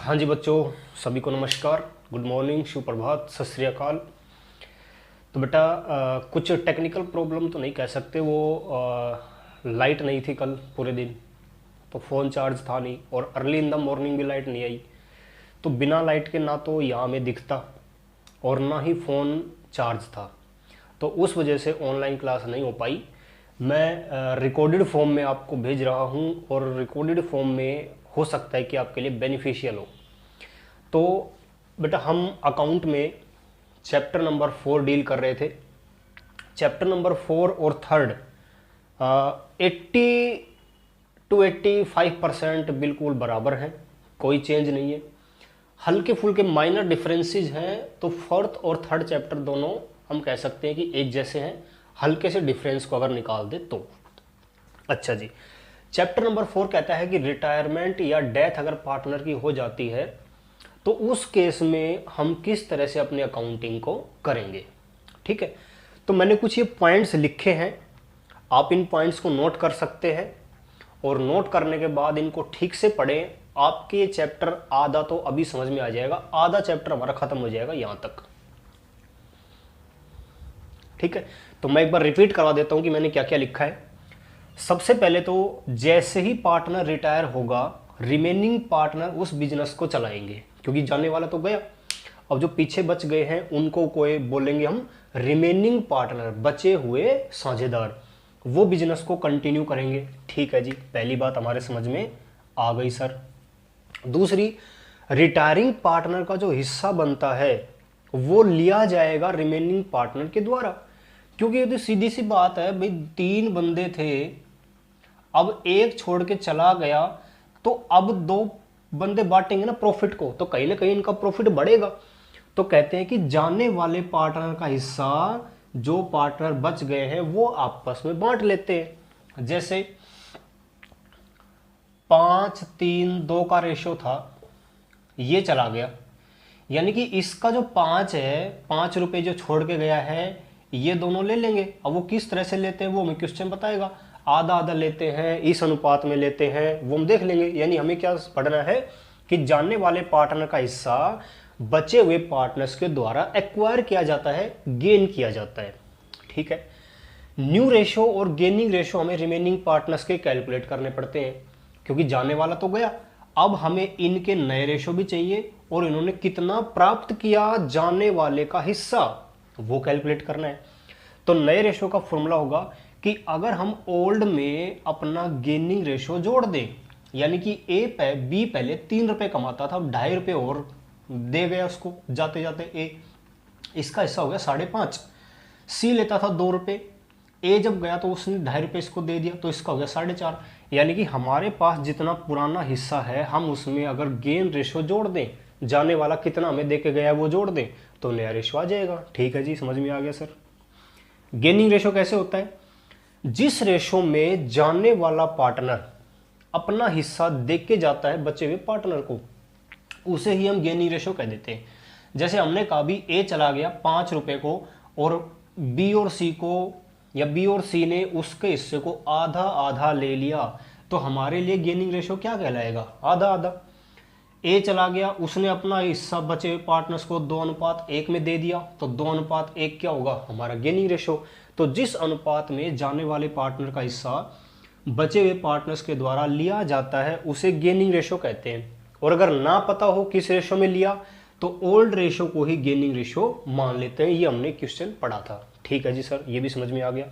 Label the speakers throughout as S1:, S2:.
S1: हाँ जी बच्चों, सभी को नमस्कार, गुड मॉर्निंग, सुप्रभात, सत श्री अकाल। तो बेटा कुछ टेक्निकल प्रॉब्लम तो नहीं कह सकते, वो लाइट नहीं थी कल पूरे दिन, तो फ़ोन चार्ज था नहीं और अर्ली इन द मॉर्निंग भी लाइट नहीं आई। तो बिना लाइट के ना तो यहाँ में दिखता और ना ही फ़ोन चार्ज था, तो उस वजह से ऑनलाइन क्लास नहीं हो पाई। मैं रिकॉर्डेड फॉर्म में आपको भेज रहा हूँ और रिकॉर्डेड फॉर्म में हो सकता है कि आपके लिए बेनिफिशियल हो। तो बेटा हम अकाउंट में चैप्टर नंबर 4 डील कर रहे थे। चैप्टर नंबर 4 और थर्ड 80 to 85% बिल्कुल बराबर हैं, कोई चेंज नहीं है। हल्के फुल्के माइनर डिफरेंसेस हैं, तो फोर्थ और थर्ड चैप्टर दोनों हम कह सकते हैं कि एक जैसे हैं, हल्के से डिफरेंस को अगर निकाल दे तो। अच्छा जी, चैप्टर नंबर 4 कहता है कि रिटायरमेंट या डेथ अगर पार्टनर की हो जाती है तो उस केस में हम किस तरह से अपने अकाउंटिंग को करेंगे। ठीक है, तो मैंने कुछ ये पॉइंट्स लिखे हैं, आप इन पॉइंट्स को नोट कर सकते हैं और नोट करने के बाद इनको ठीक से पढ़ें। आपके चैप्टर आधा तो अभी समझ में आ जाएगा, आधा चैप्टर हमारा खत्म हो जाएगा यहां तक। ठीक है, तो मैं एक बार रिपीट करवा देता हूं कि मैंने क्या क्या लिखा है। सबसे पहले तो जैसे ही पार्टनर रिटायर होगा, रिमेनिंग पार्टनर उस बिजनेस को चलाएंगे, क्योंकि जाने वाला तो गया। अब जो पीछे बच गए हैं उनको कोई बोलेंगे हम रिमेनिंग पार्टनर, बचे हुए साझेदार, वो बिजनेस को कंटिन्यू करेंगे। ठीक है जी, पहली बात हमारे समझ में आ गई सर। दूसरी, रिटायरिंग पार्टनर का जो हिस्सा बनता है वो लिया जाएगा रिमेनिंग पार्टनर के द्वारा, क्योंकि ये तो सीधी सी बात है भाई, 3 बंदे थे, अब एक छोड़ के चला गया, तो अब 2 बंदे बांटेंगे ना प्रॉफिट को, तो कहीं ना कहीं इनका प्रॉफिट बढ़ेगा। तो कहते हैं कि जाने वाले पार्टनर का हिस्सा जो पार्टनर बच गए हैं वो आपस में बांट लेते हैं। जैसे 5-3-2 का रेशो था, ये चला गया, यानी कि इसका जो 5 है, 5 रुपए जो छोड़ के गया है, ये दोनों ले लेंगे। अब वो किस तरह से लेते हैं वो हमें क्वेश्चन बताएगा। आधा आधा लेते हैं, इस अनुपात में लेते हैं, वो हम देख लेंगे। यानी हमें क्या पढ़ना है कि जानने वाले पार्टनर का हिस्सा बचे हुए पार्टनर्स के द्वारा एक्वायर किया जाता है, गेन किया जाता है। ठीक है, न्यू रेशो और गेनिंग रेशो हमें रिमेनिंग पार्टनर्स के कैलकुलेट करने पड़ते हैं, क्योंकि जाने वाला तो गया, अब हमें इनके नए रेशो भी चाहिए और इन्होंने कितना प्राप्त किया जाने वाले का हिस्सा, वो कैलकुलेट करना है। तो नए रेशो का फॉर्मूला होगा कि अगर हम ओल्ड में अपना गेनिंग रेशो जोड़ दें, यानी कि बी पहले 3 रुपए कमाता था, अब 2.5 रुपए और दे गया उसको जाते जाते ए, इसका हिस्सा हो गया 5.5। सी लेता था 2 रुपए, ए जब गया तो उसने 2.5 रुपए इसको दे दिया, तो इसका हो गया 4.5। यानी कि हमारे पास जितना पुराना हिस्सा है, हम उसमें अगर गेन रेशो जोड़ दें, जाने वाला कितना हमें दे के गया है वो जोड़ दें, तो नया रेशो आ जाएगा। ठीक है जी, समझ में आ गया सर। गेनिंग रेशो कैसे होता है? जिस रेशो में जाने वाला पार्टनर अपना हिस्सा दे के जाता है बचे हुए पार्टनर को, उसे ही हम गेनिंग रेशो कह देते हैं। जैसे हमने कहा भी ए चला गया 5 रुपए को, और बी और सी को, या बी और सी ने उसके हिस्से को आधा आधा ले लिया, तो हमारे लिए गेनिंग रेशो क्या कहलाएगा? आधा आधा। ए चला गया, उसने अपना हिस्सा बचे हुए पार्टनर्स को 2:1 में दे दिया, तो 2:1 क्या होगा? हमारा गेनिंग रेशो। तो जिस अनुपात में जाने वाले पार्टनर का हिस्सा बचे हुए पार्टनर्स के द्वारा लिया जाता है उसे गेनिंग रेशो कहते हैं। और अगर ना पता हो किस रेशो में लिया, तो ओल्ड रेशो को ही गेनिंग रेशो मान लेते हैं। ये हमने क्वेश्चन पढ़ा था। ठीक है जी सर, ये भी समझ में आ गया।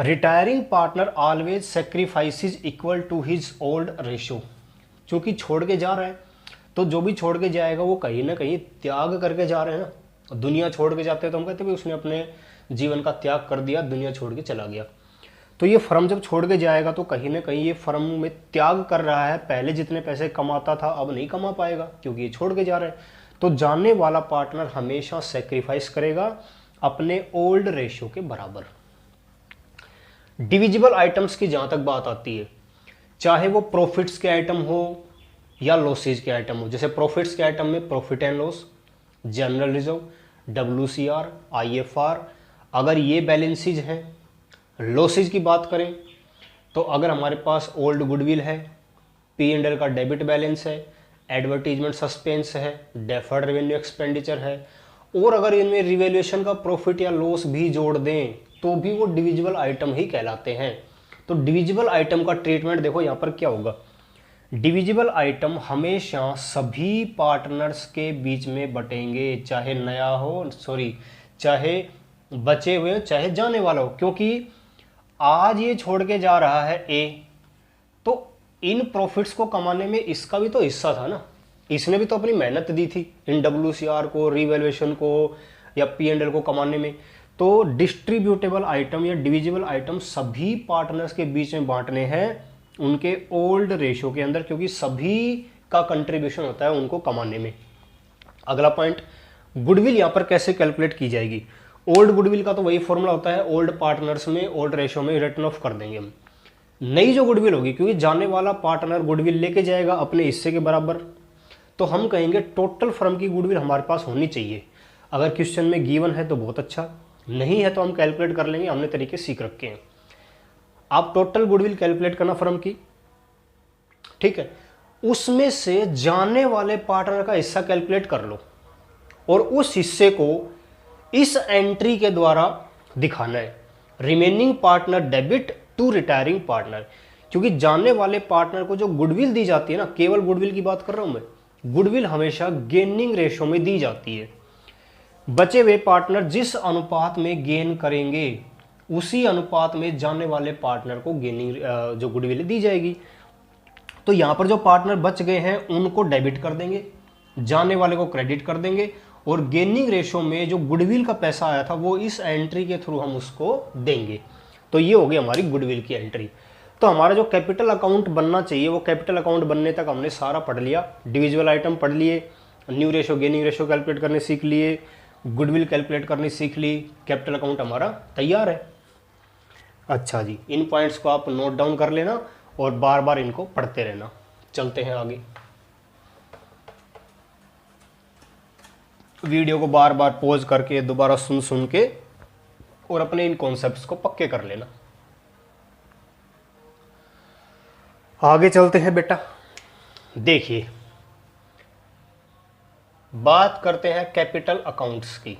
S1: Retiring partner always sacrifices equal to his old ratio. चूंकि छोड़ के जा रहा है, तो जो भी छोड़ के जाएगा वो कहीं ना कहीं त्याग करके जा रहे हैं ना। दुनिया छोड़ के जाते हैं तो हम कहते हैं उसने अपने जीवन का त्याग कर दिया, दुनिया छोड़ के चला गया। तो ये फर्म जब छोड़ के जाएगा तो कहीं ना कहीं ये फर्म में त्याग कर रहा है। पहले जितने पैसे कमाता था अब नहीं कमा पाएगा, क्योंकि ये छोड़ के जा रहा है। तो जाने वाला पार्टनर हमेशा सेक्रीफाइस करेगा अपने ओल्ड रेशो के बराबर। डिविजिबल आइटम्स की जहां तक बात आती है, चाहे वो प्रॉफिट्स के आइटम हो या लॉसेज के आइटम हो। जैसे प्रॉफिट्स के आइटम में profit and loss, general reserve, WCR, IFR, अगर ये बैलेंसेज हैं। लॉसेज की बात करें तो अगर हमारे पास ओल्ड गुडविल है, P&L का डेबिट बैलेंस है, एडवर्टीजमेंट सस्पेंस है, डेफर्ड रेवेन्यू एक्सपेंडिचर है, और अगर इनमें रिवैल्यूएशन का प्रॉफिट या लॉस भी जोड़ दें तो भी वो डिविजिबल आइटम ही कहलाते हैं। तो डिविजिबल आइटम का ट्रीटमेंट देखो यहाँ पर क्या होगा। डिविजिबल आइटम हमेशा सभी पार्टनर्स के बीच में बटेंगे, चाहे नया हो, चाहे बचे हुए हो, चाहे जाने वाला हो, क्योंकि आज ये छोड़ के जा रहा है ए, तो इन प्रॉफिट्स को कमाने में इसका भी तो हिस्सा था ना, इसने भी तो अपनी मेहनत दी थी इन WCR को, रिवैल्यूएशन को या P&L को कमाने में। तो डिस्ट्रीब्यूटेबल आइटम या डिविजिबल आइटम सभी पार्टनर्स के बीच में बांटने हैं उनके ओल्ड रेशो के अंदर, क्योंकि सभी का कंट्रीब्यूशन होता है उनको कमाने में। अगला पॉइंट, गुडविल यहाँ पर कैसे कैलकुलेट की जाएगी। ओल्ड गुडविल का तो वही फॉर्मूला होता है, ओल्ड पार्टनर्स में ओल्ड रेशो में रिटर्न ऑफ कर देंगे हम। नई जो गुडविल होगी, क्योंकि जाने वाला पार्टनर गुडविल लेके जाएगा अपने हिस्से के बराबर, तो हम कहेंगे टोटल फर्म की गुडविल हमारे पास होनी चाहिए। अगर क्वेश्चन में गिवन है तो बहुत अच्छा, नहीं है तो हम कैलकुलेट कर लेंगे, हमने तरीके सीख रखे हैं। आप टोटल गुडविल कैलकुलेट करना फर्म की, ठीक है, उसमें से जाने वाले पार्टनर का हिस्सा कैलकुलेट कर लो और उस हिस्से को इस एंट्री के द्वारा दिखाना है, remaining partner debit to retiring partner. क्योंकि जाने वाले पार्टनर को जो गुडविल दी जाती है ना, केवल गुडविल की बात कर रहा हूं मैं, गुडविल हमेशा गेनिंग रेशो में दी जाती है। बचे हुए पार्टनर जिस अनुपात में गेन करेंगे उसी अनुपात में जाने वाले पार्टनर को गेनिंग जो गुडविल दी जाएगी। तो यहां पर जो पार्टनर बच गए हैं उनको डेबिट कर देंगे, जाने वाले को क्रेडिट कर देंगे, और गेनिंग रेशो में जो गुडविल का पैसा आया था वो इस एंट्री के थ्रू हम उसको देंगे। तो ये हो गई हमारी गुडविल की एंट्री। तो हमारा जो कैपिटल अकाउंट बनना चाहिए वो कैपिटल अकाउंट बनने तक हमने सारा पढ़ लिया, डिविजिबल आइटम पढ़ लिए, new ratio gaining ratio calculate करने सीख लिए, गुडविल कैलकुलेट करनी सीख ली, कैपिटल अकाउंट हमारा तैयार है। अच्छा जी, इन पॉइंट्स को आप नोट डाउन कर लेना और बार बार इनको पढ़ते रहना। चलते हैं आगे, वीडियो को बार बार पॉज करके दोबारा सुन सुन के और अपने इन कॉन्सेप्ट्स को पक्के कर लेना। आगे चलते हैं बेटा। देखिए, बात करते हैं कैपिटल अकाउंट्स की।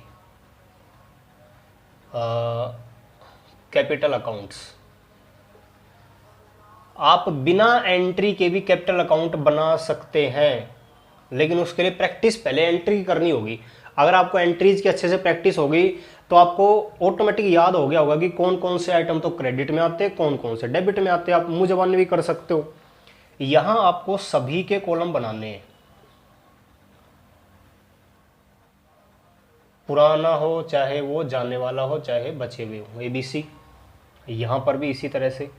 S1: कैपिटल अकाउंट्स आप बिना एंट्री के भी कैपिटल अकाउंट बना सकते हैं, लेकिन उसके लिए प्रैक्टिस पहले एंट्री की करनी होगी। अगर आपको एंट्रीज की अच्छे से प्रैक्टिस होगी तो आपको ऑटोमेटिक याद हो गया होगा कि कौन कौन से आइटम तो क्रेडिट में आते हैं, कौन कौन से डेबिट में आते हैं। आप मुंह जबानी भी कर सकते हो। यहां आपको सभी के कॉलम बनाने हैं, पुराना हो चाहे वो जाने वाला हो चाहे बचे हुए हो, ABC। यहां पर भी इसी तरह से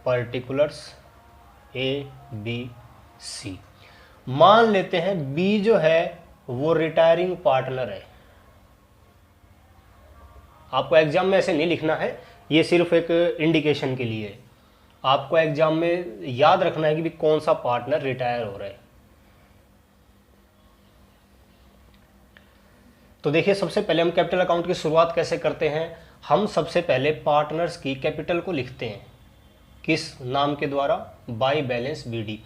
S1: पर्टिकुलर्स ABC। मान लेते हैं B जो है वो रिटायरिंग पार्टनर है। आपको एग्जाम में ऐसे नहीं लिखना है, ये सिर्फ एक इंडिकेशन के लिए है। आपको एग्जाम में याद रखना है कि भी कौन सा पार्टनर रिटायर हो रहा है। तो देखिए, सबसे पहले हम कैपिटल अकाउंट की शुरुआत कैसे करते हैं। हम सबसे पहले पार्टनर्स की कैपिटल को लिखते हैं, किस नाम के द्वारा, बाय बैलेंस BD।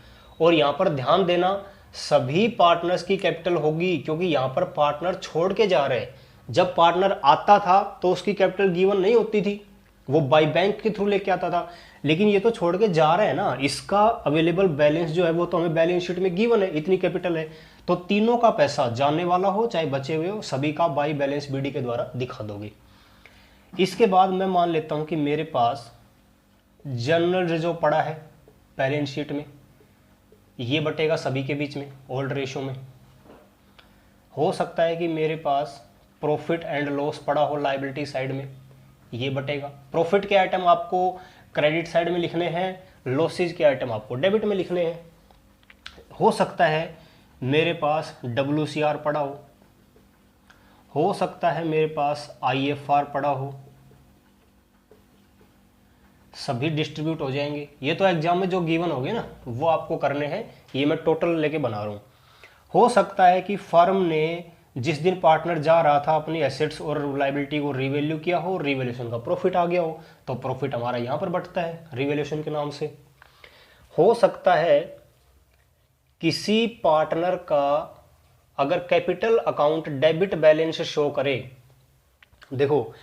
S1: और यहां पर ध्यान देना, सभी पार्टनर्स की कैपिटल होगी, क्योंकि यहां पर पार्टनर छोड़ के जा रहे हैं। जब पार्टनर आता था तो उसकी कैपिटल गिवन नहीं होती थी, वो बाय बैंक के थ्रू लेके आता था। लेकिन ये तो छोड़ के जा रहे हैं ना, इसका अवेलेबल बैलेंस जो है वो तो हमें बैलेंस शीट में गिवन है, इतनी कैपिटल है। तो तीनों का पैसा, जाने वाला हो चाहे बचे हुए हो, सभी का बाय बैलेंस BD के द्वारा दिखा दोगे। इसके बाद मैं मान लेता हूं कि मेरे पास जनरल रिजर्व पड़ा है बैलेंस शीट में, ये बटेगा सभी के बीच में ओल्ड रेशो में। हो सकता है कि मेरे पास प्रॉफिट एंड लॉस पड़ा हो लायबिलिटी साइड में, ये बटेगा। प्रॉफिट के आइटम आपको क्रेडिट साइड में लिखने हैं, लॉसेज के आइटम आपको डेबिट में लिखने हैं। हो सकता है मेरे पास WCR पड़ा हो सकता है मेरे पास IFR पड़ा हो, सभी डिस्ट्रीब्यूट हो जाएंगे। ये तो एग्जाम में जो गिवन होंगे ना वो आपको करने हैं, ये मैं टोटल लेके बना रहा हूँ। हो सकता है कि फर्म ने जिस दिन पार्टनर जा रहा था अपनी एसेट्स और लायबिलिटी को रिवैल्यू किया हो, रिवैल्यूएशन का प्रॉफिट आ गया हो, तो प्रॉफिट हमारा यहाँ पर बटता है रिवैल्यूएशन के नाम से। हो सकता है किसी पार्टनर का अगर capital account debit balance show करे, देखो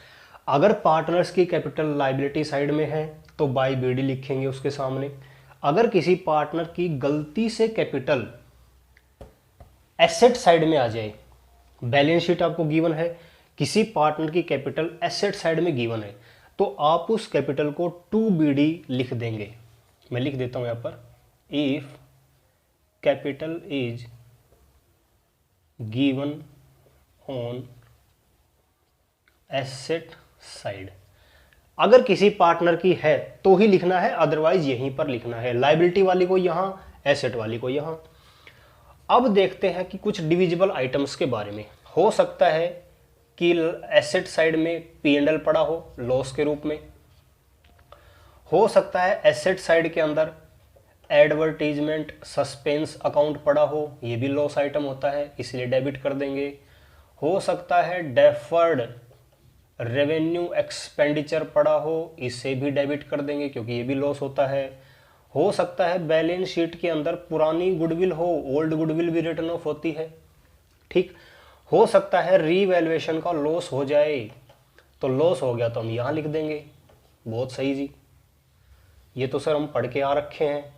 S1: अगर पार्टनर्स की कैपिटल लाइबिलिटी साइड में है तो बाई बीडी लिखेंगे उसके सामने। अगर किसी पार्टनर की गलती से कैपिटल एसेट साइड में आ जाए, बैलेंस शीट आपको गिवन है, किसी पार्टनर की कैपिटल एसेट साइड में गिवन है, तो आप उस कैपिटल को टू बीडी लिख देंगे। मैं लिख देता हूं यहां पर, if capital is given on asset side. अगर किसी पार्टनर की है तो ही लिखना है, अदरवाइज यहीं पर लिखना है, लाइबिलिटी वाली को यहां, एसेट वाली को यहां। अब देखते हैं कि कुछ डिविजिबल आइटम्स के बारे में। हो सकता है कि एसेट साइड में P&L पड़ा हो लॉस के रूप में, हो सकता है एसेट साइड के अंदर एडवर्टीजमेंट सस्पेंस अकाउंट पड़ा हो, ये भी लॉस आइटम होता है इसलिए डेबिट कर देंगे। हो सकता है डेफर्ड रेवेन्यू एक्सपेंडिचर पड़ा हो, इसे भी डेबिट कर देंगे क्योंकि ये भी लॉस होता है। हो सकता है बैलेंस शीट के अंदर पुरानी गुडविल हो, ओल्ड गुडविल भी रिटर्न ऑफ होती है, ठीक। हो सकता है रीवैल्यूएशन का लॉस हो जाए, तो लॉस हो गया तो हम यहां लिख देंगे। बहुत सही जी, ये तो सर हम पढ़ के आ रखे हैं।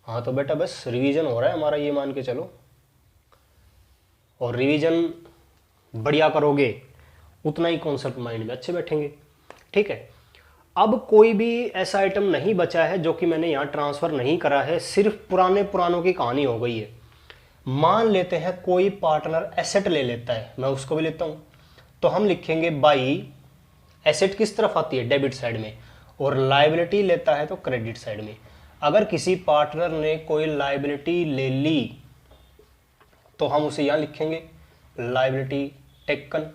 S1: हाँ तो बेटा बस रिवीजन हो रहा है हमारा, ये मान के चलो, और रिवीजन बढ़िया करोगे उतना ही कॉन्सेप्ट माइंड में अच्छे बैठेंगे, ठीक है। अब कोई भी ऐसा आइटम नहीं बचा है जो कि मैंने यहाँ ट्रांसफर नहीं करा है, सिर्फ पुरानों की कहानी हो गई है। मान लेते हैं कोई पार्टनर एसेट ले लेता है, मैं उसको भी लेता हूँ, तो हम लिखेंगे बाई, एसेट किस तरफ आती है, डेबिट साइड में, और लाइबिलिटी लेता है तो क्रेडिट साइड में। अगर किसी पार्टनर ने कोई लाइबिलिटी ले ली तो हम उसे यहाँ लिखेंगे लाइबिलिटी टेकन।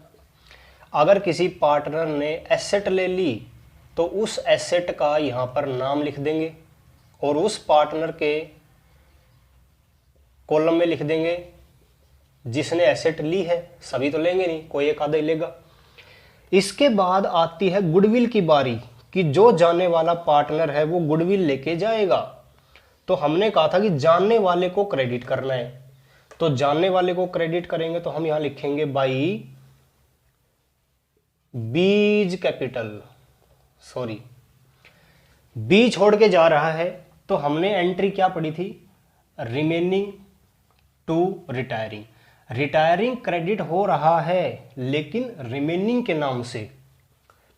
S1: अगर किसी पार्टनर ने एसेट ले ली तो उस एसेट का यहां पर नाम लिख देंगे और उस पार्टनर के कॉलम में लिख देंगे जिसने एसेट ली है। सभी तो लेंगे नहीं, कोई एक आधा ही लेगा। इसके बाद आती है गुडविल की बारी कि जो जाने वाला पार्टनर है वो गुडविल लेके जाएगा। तो हमने कहा था कि जानने वाले को क्रेडिट करना है, तो जानने वाले को क्रेडिट करेंगे तो हम यहां लिखेंगे बाई बीज कैपिटल, सॉरी बी छोड़ के जा रहा है तो हमने एंट्री क्या पढ़ी थी, remaining to retiring. Retiring credit हो रहा है लेकिन रिमेनिंग के नाम से,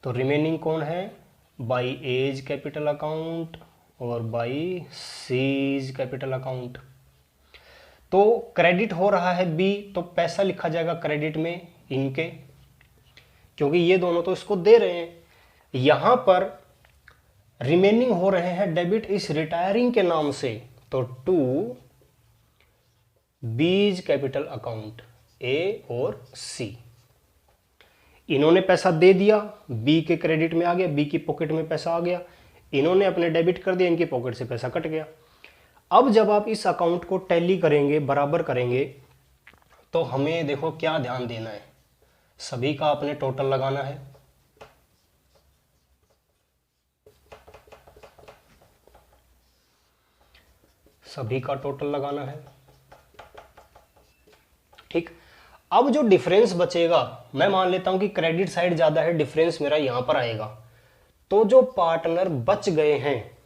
S1: तो रिमेनिंग कौन है, बाई एज कैपिटल अकाउंट और बाई सीज कैपिटल अकाउंट। तो क्रेडिट हो रहा है बी, तो पैसा लिखा जाएगा क्रेडिट में इनके, क्योंकि ये दोनों तो इसको दे रहे हैं। यहां पर रिमेनिंग हो रहे हैं डेबिट इस रिटायरिंग के नाम से, तो टू बीज कैपिटल अकाउंट ए और सी। इन्होंने पैसा दे दिया, बी के क्रेडिट में आ गया, बी की पॉकेट में पैसा आ गया, इन्होंने अपने डेबिट कर दिया, इनकी पॉकेट से पैसा कट गया। अब जब आप इस अकाउंट को टैली करेंगे, बराबर करेंगे, तो हमें देखो क्या ध्यान देना है, सभी का अपने टोटल लगाना है। सभी का टोटल लगाना है, ठीक। अब जो डिफरेंस बचेगा, मैं मान लेता हूं कि क्रेडिट साइड ज्यादा है, डिफरेंस मेरा यहां पर आएगा। तो जो पार्टनर बच गए हैं,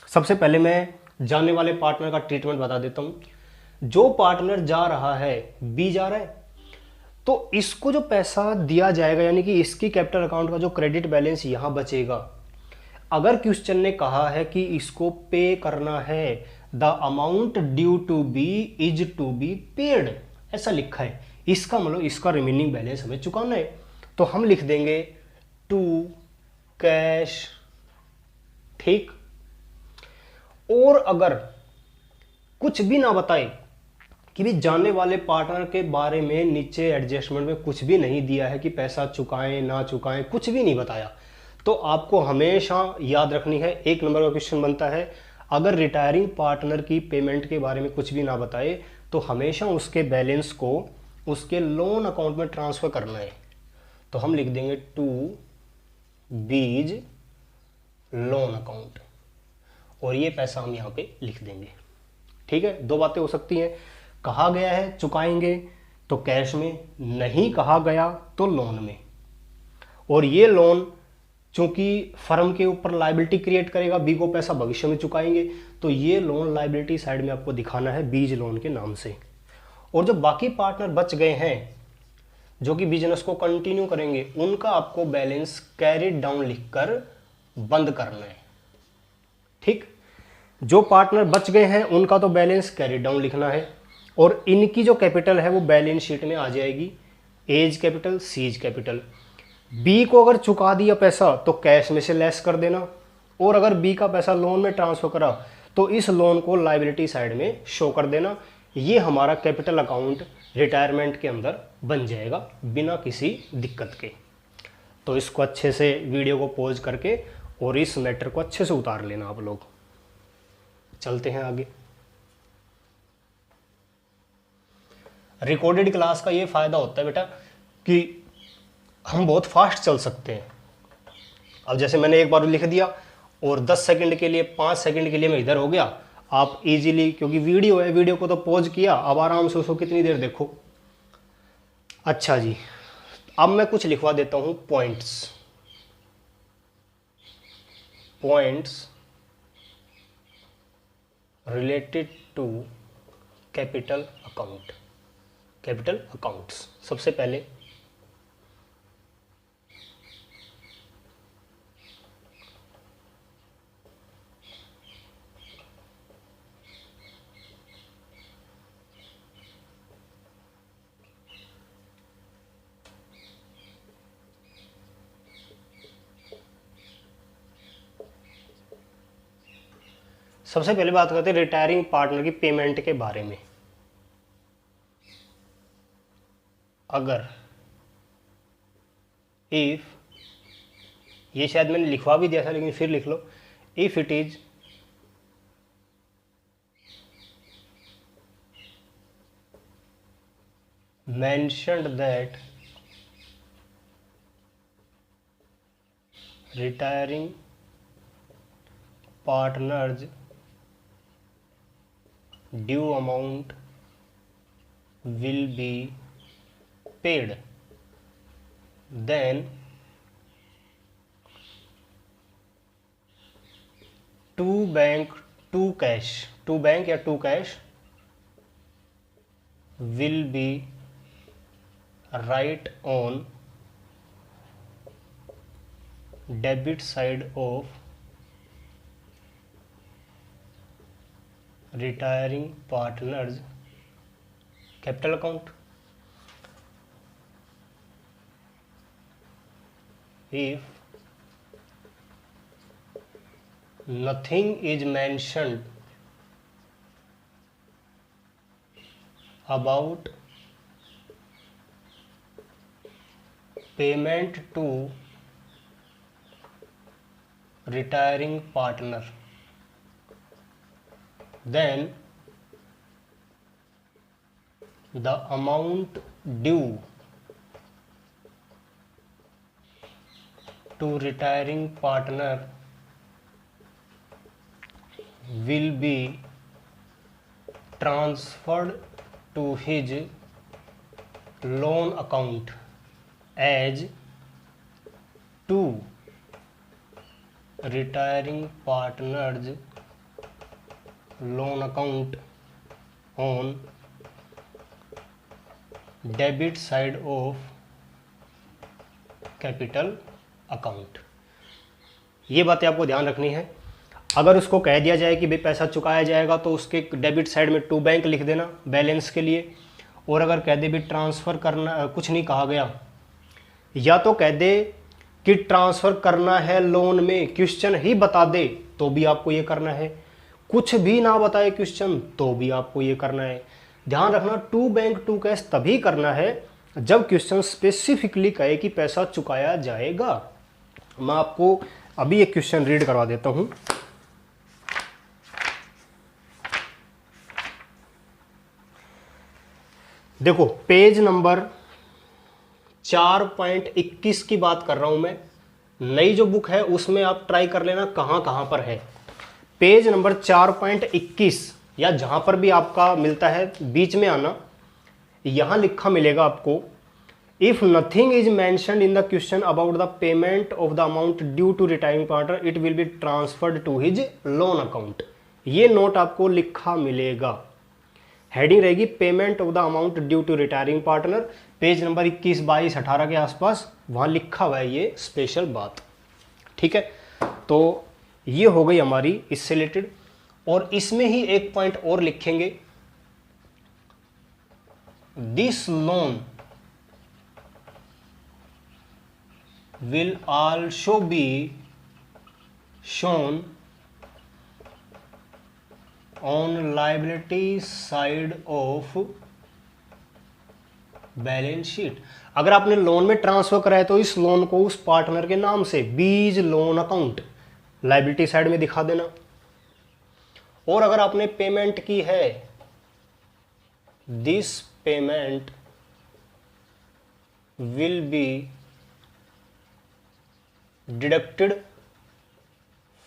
S1: सबसे पहले मैं जाने वाले पार्टनर का ट्रीटमेंट बता देता हूं। जो पार्टनर जा रहा है, बी जा रहा है, तो इसको जो पैसा दिया जाएगा, यानी कि इसकी कैपिटल अकाउंट का जो क्रेडिट बैलेंस यहां बचेगा, अगर क्वेश्चन ने कहा है कि इसको पे करना है, the amount due to be is to be paid, ऐसा लिखा है, इसका मतलब इसका रिमेनिंग बैलेंस हमें चुकाना है, तो हम लिख देंगे टू कैश, ठीक। और अगर कुछ भी ना बताए कि भी जाने वाले पार्टनर के बारे में, नीचे एडजस्टमेंट में कुछ भी नहीं दिया है कि पैसा चुकाएं ना चुकाएं, कुछ भी नहीं बताया, तो आपको हमेशा याद रखनी है, एक नंबर का क्वेश्चन बनता है, अगर रिटायरिंग पार्टनर की पेमेंट के बारे में कुछ भी ना बताए तो हमेशा उसके बैलेंस को उसके लोन अकाउंट में ट्रांसफर करना है। तो हम लिख देंगे टू बीज लोन अकाउंट, और ये पैसा हम यहाँ पे लिख देंगे। ठीक है, दो बातें हो सकती हैं, कहा गया है चुकाएंगे तो कैश में, नहीं कहा गया तो लोन में। और ये लोन चूंकि फर्म के ऊपर लायबिलिटी क्रिएट करेगा, बी को पैसा भविष्य में चुकाएंगे, तो ये लोन लायबिलिटी साइड में आपको दिखाना है बीज लोन के नाम से। और जो बाकी पार्टनर बच गए हैं जो कि बिजनेस को कंटिन्यू करेंगे, उनका आपको बैलेंस कैरिड डाउन लिखकर बंद करना है। ठीक, जो पार्टनर बच गए हैं उनका तो बैलेंस कैरिड डाउन लिखना है, और इनकी जो कैपिटल है वो बैलेंस शीट में आ जाएगी as capital, sees capital. B को अगर चुका दिया पैसा तो कैश में से लेस कर देना, और अगर बी का पैसा लोन में ट्रांसफर करा तो इस लोन को लायबिलिटी साइड में शो कर देना। ये हमारा कैपिटल अकाउंट रिटायरमेंट के अंदर बन जाएगा बिना किसी दिक्कत के। तो इसको अच्छे से वीडियो को पॉज करके और इस मैटर को अच्छे से उतार लेना आप लोग। चलते हैं आगे। रिकॉर्डेड क्लास का ये फायदा होता है बेटा कि हम बहुत फास्ट चल सकते हैं। अब जैसे मैंने एक बार लिख दिया और 10 सेकंड के लिए, 5 सेकंड के लिए मैं इधर हो गया, आप इजीली, क्योंकि वीडियो है, वीडियो को तो पॉज किया, अब आराम से उसको कितनी देर देखो। अच्छा जी, अब मैं कुछ लिखवा देता हूं points related to capital accounts. सबसे पहले बात करते हैं रिटायरिंग पार्टनर की पेमेंट के बारे में। अगर इफ, ये शायद मैंने लिखवा भी दिया था लेकिन फिर लिख लो, if it is mentioned that retiring partners due amount will be paid, then to bank या to cash will be write on debit side of retiring partners capital account if nothing is mentioned about payment to retiring partner, then the amount due to retiring partner will be transferred to his loan account as to retiring partners loan account on debit side of capital account। ये बातें आपको ध्यान रखनी है। अगर उसको कह दिया जाए कि भाई पैसा चुकाया जाएगा तो उसके डेबिट साइड में टू बैंक लिख देना बैलेंस के लिए, और अगर कह दे भी ट्रांसफ़र करना, कुछ नहीं कहा गया, या तो कह दे कि ट्रांसफ़र करना है लोन में, क्वेश्चन ही बता दे तो भी आपको ये करना है, कुछ भी ना बताए क्वेश्चन तो भी आपको ये करना है। ध्यान रखना, टू बैंक टू कैश तभी करना है जब क्वेश्चन स्पेसिफिकली कहे कि पैसा चुकाया जाएगा। मैं आपको अभी एक क्वेश्चन रीड करवा देता हूं। देखो पेज नंबर 4.21 की बात कर रहा हूं मैं। नई जो बुक है उसमें आप ट्राई कर लेना कहां कहां पर है। पेज नंबर 4.21 या जहां पर भी आपका मिलता है बीच में आना, यहां लिखा मिलेगा आपको, if nothing is mentioned in the question about the payment of the amount due to retiring partner it will be transferred to his loan account. ये नोट आपको लिखा मिलेगा, हेडिंग रहेगी payment of the amount due to retiring partner, page number 21, 22, 18 के आसपास वहां लिखा हुआ है ये स्पेशल बात। ठीक है, तो ये हो गई हमारी इससे रिलेटेड। और इसमें ही एक पॉइंट और लिखेंगे, this loan will also be shown on liability side of balance sheet. अगर आपने लोन में ट्रांसफर करा है तो इस लोन को उस पार्टनर के नाम से बीज लोन अकाउंट लाइबिलिटी साइड में दिखा देना। और अगर आपने पेमेंट की है, this payment will be deducted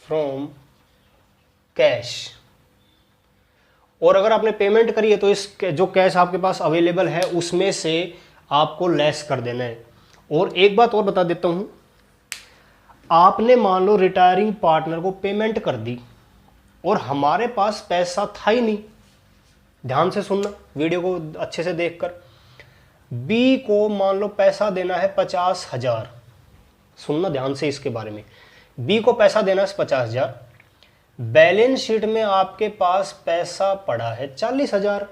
S1: from cash. और अगर आपने पेमेंट करी है तो इस जो कैश आपके पास अवेलेबल है उसमें से आपको लेस कर देना है। और एक बात और बता देता हूं, आपने मान लो रिटायरिंग पार्टनर को पेमेंट कर दी और हमारे पास पैसा था ही नहीं, ध्यान से सुनना वीडियो को अच्छे से देखकर, बी को मान लो पैसा देना है 50,000, सुनना ध्यान से इसके बारे में, बी को पैसा देना है 50,000, बैलेंस शीट में आपके पास पैसा पड़ा है 40,000,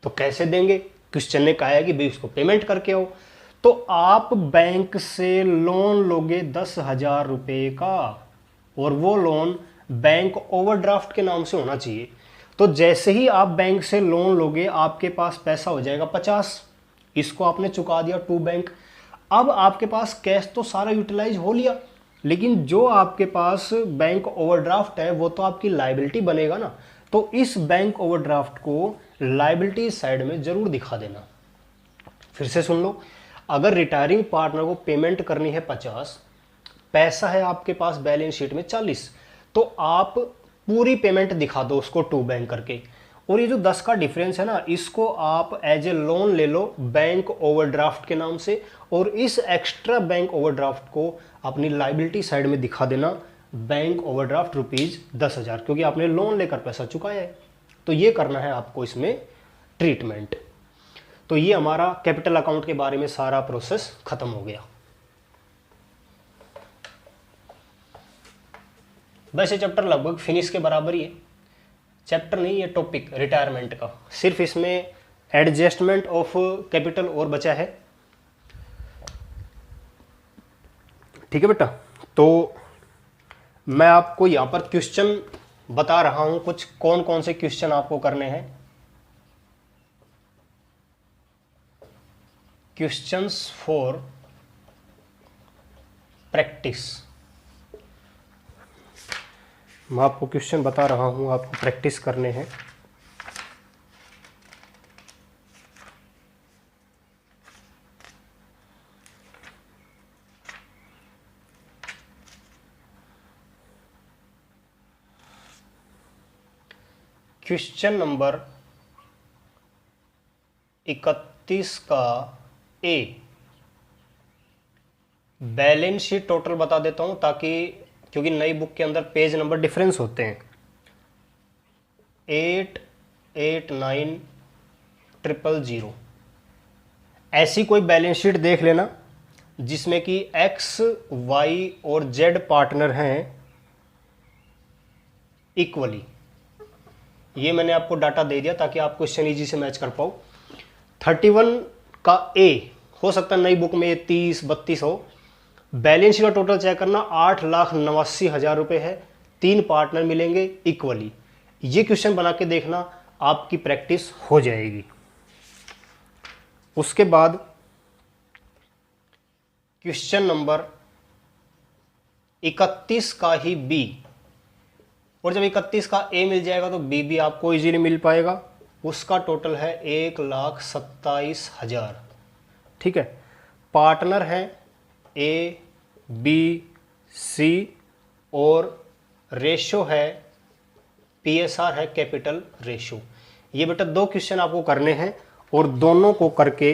S1: तो कैसे देंगे? क्वेश्चन ने कहा है कि भाई उसको पेमेंट करके आओ, तो आप बैंक से लोन लोगे 10,000 रुपए का, और वो लोन बैंक ओवरड्राफ्ट के नाम से होना चाहिए। तो जैसे ही आप बैंक से लोन लोगे आपके पास पैसा हो जाएगा 50, इसको आपने चुका दिया टू बैंक। अब आपके पास कैश तो सारा यूटिलाइज हो लिया, लेकिन जो आपके पास बैंक ओवरड्राफ्ट है वो तो आपकी लायबिलिटी बनेगा ना, तो इस बैंक ओवरड्राफ्ट को लायबिलिटी साइड में जरूर दिखा देना। फिर से सुन लो, अगर रिटायरिंग पार्टनर को पेमेंट करनी है 50, पैसा है आपके पास बैलेंस शीट में 40, तो आप पूरी पेमेंट दिखा दो उसको टू बैंक करके, और ये जो 10 का डिफरेंस है ना, इसको आप एज ए लोन ले लो बैंक ओवरड्राफ्ट के नाम से, और इस एक्स्ट्रा बैंक ओवरड्राफ्ट को अपनी लायबिलिटी साइड में दिखा देना बैंक ओवरड्राफ्ट ₹10,000, क्योंकि आपने लोन लेकर पैसा चुकाया है। तो ये करना है आपको इसमें ट्रीटमेंट। तो ये हमारा कैपिटल अकाउंट के बारे में सारा प्रोसेस खत्म हो गया। वैसे चैप्टर लगभग फिनिश के बराबर ही है, चैप्टर नहीं ये टॉपिक रिटायरमेंट का, सिर्फ इसमें एडजस्टमेंट ऑफ कैपिटल और बचा है। ठीक है बेटा, तो मैं आपको यहां पर क्वेश्चन बता रहा हूं, कुछ कौन कौन से क्वेश्चन आपको करने हैं। क्वेश्चंस फॉर प्रैक्टिस, मैं आपको क्वेश्चन बता रहा हूं, आपको प्रैक्टिस करने हैं। क्वेश्चन नंबर 31 का ए, बैलेंस शीट टोटल बता देता हूं ताकि, क्योंकि नई बुक के अंदर पेज नंबर डिफरेंस होते हैं। 889000, ऐसी कोई बैलेंस शीट देख लेना जिसमें कि एक्स, वाई और जेड पार्टनर हैं इक्वली। ये मैंने आपको डाटा दे दिया ताकि आप क्वेश्चन इजी से मैच कर पाओ। 31 का ए, हो सकता है नई बुक में 30, 32 हो। बैलेंस शीट का टोटल चेक करना, 8,89,000 रुपए है, 3 पार्टनर मिलेंगे इक्वली। ये क्वेश्चन बना के देखना, आपकी प्रैक्टिस हो जाएगी। उसके बाद क्वेश्चन नंबर 31 का ही बी, और जब 31 का ए मिल जाएगा तो बी भी आपको इजीली मिल पाएगा। उसका टोटल है 1,27,000। ठीक है, पार्टनर हैं ए, बी, सी और रेशो है PSR है कैपिटल रेशो। ये बेटा 2 क्वेश्चन आपको करने हैं और दोनों को करके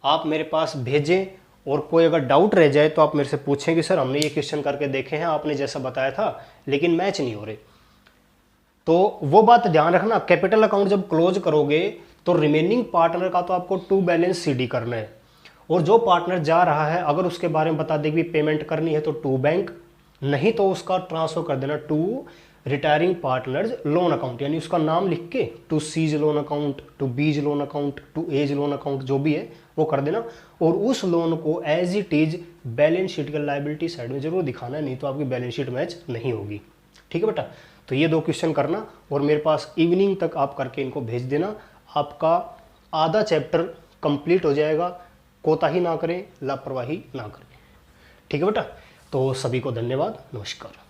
S1: आप मेरे पास भेजें, और कोई अगर डाउट रह जाए तो आप मेरे से पूछें कि सर हमने ये क्वेश्चन करके देखे हैं, आपने जैसा बताया था लेकिन मैच नहीं हो रहे। तो वो बात ध्यान रखना, कैपिटल अकाउंट जब क्लोज करोगे तो रिमेनिंग पार्टनर का तो आपको टू बैलेंस CD करना है, और जो पार्टनर जा रहा है अगर उसके बारे में बता दे कि पेमेंट करनी है तो टू बैंक, नहीं तो उसका ट्रांसफर कर देना to retiring partners loan account, यानी उसका नाम लिख के to C's loan account, to B's loan account, to A's loan account, जो भी है वो कर देना, और उस लोन को as it is balance sheet के लायबिलिटी साइड में जरूर दिखाना है, नहीं तो आपकी बैलेंस शीट मैच नहीं होगी। ठीक है बेटा, तो ये 2 क्वेश्चन करना और मेरे पास इवनिंग तक आप करके इनको भेज देना, आपका आधा चैप्टर कंप्लीट हो जाएगा। कोताही ना करें, लापरवाही ना करें। ठीक है बेटा, तो सभी को धन्यवाद, नमस्कार।